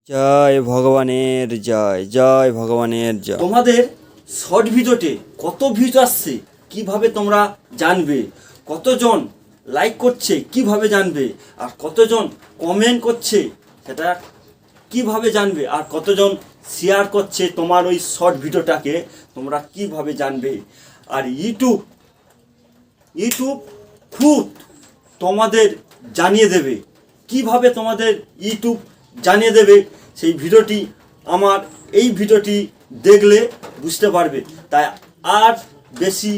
জয় ভগবানের জয়, জয় ভগবানের জয়। তোমাদের শর্ট ভিডিওতে কত ভিউজ আসছে কিভাবে তোমরা জানবে? কতজন লাইক করছে কিভাবে জানবে? আর কতজন কমেন্ট করছে সেটা কিভাবে জানবে? আর কতজন শেয়ার করছে তোমার ওই শর্ট ভিডিওটাকে তোমরা কিভাবে জানবে? আর ইউটিউব খুব তোমাদের জানিয়ে দেবে। কিভাবে তোমাদের ইউটিউব জানিয়ে দেবে সেই ভিডিওটি আমার এই ভিডিওটি দেখলে বুঝতে পারবে। তাই আর বেশি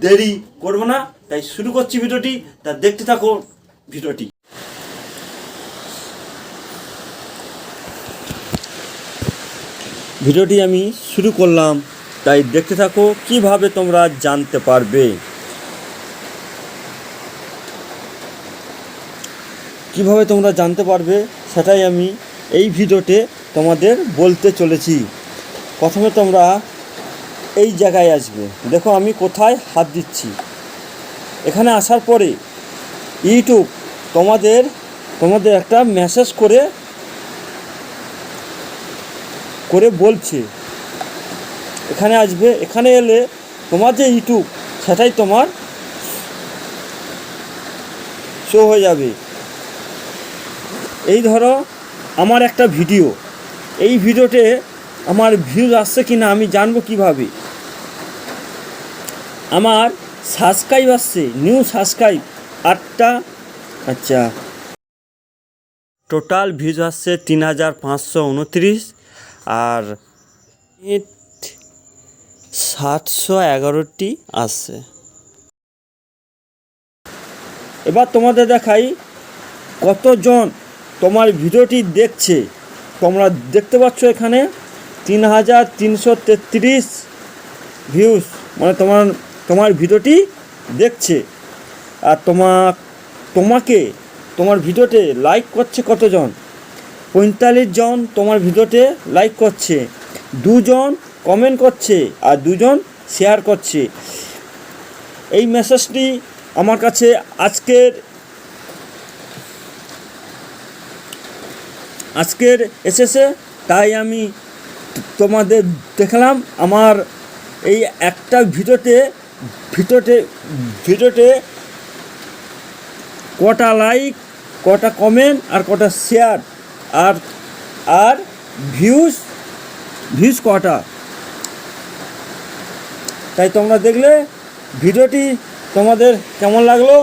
দেরি করব না, তাই শুরু করছি ভিডিওটি। তা দেখতে থাকো ভিডিওটি। ভিডিওটি আমি শুরু করলাম, তাই দেখতে থাকো কিভাবে তোমরা জানতে পারবে। কিভাবে তোমরা জানতে পারবে সেটাই আমি এই ভিডিওতে তোমাদের বলতে চলেছি। প্রথমে তোমরা এই জায়গায় আসবে, দেখো আমি কোথায় হাত দিচ্ছি। এখানে আসার পরে ইউটিউব তোমাদের একটা মেসেজ করে বলছে এখানে আসবে। এখানে এলে তোমার যে ইউটিউব সেটাই তোমার শো হয়ে যাবে। এই ধরো আমার একটা ভিডিও, এই ভিডিওতে আমার ভিউজ আসছে কি না আমি জানবো কিভাবে? আমার সাবস্ক্রাইব আসছে, নিউ সাবস্ক্রাইব 8টা। আচ্ছা, টোটাল ভিউজ আসছে 3529 আর 711টি আসছে। এবার তোমাদের দেখাই কতজন তোমার ভিডিওটি দেখছে। তোমরা দেখতে পাচ্ছ এখানে 3333 ভিউজ, মানে তোমার ভিডিওটি দেখছে। আর তোমার ভিডিওতে লাইক করছে কতজন? 45 জন তোমার ভিডিওতে লাইক করছে, 2 জন কমেন্ট করছে আর 2 জন শেয়ার করছে। এই মেসেজটি আমার কাছে আজকের এসেছে, তাই আমি তোমাদের দেখালাম। আমার এই একটা ভিডিওতে কটা লাইক, কটা কমেন্ট আর কটা শেয়ার আর ভিউজ কটা। তাই তোমরা দেখলে ভিডিওটি তোমাদের কেমন লাগলো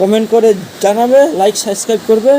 কমেন্ট করে জানাবে, লাইক সাবস্ক্রাইব করবে।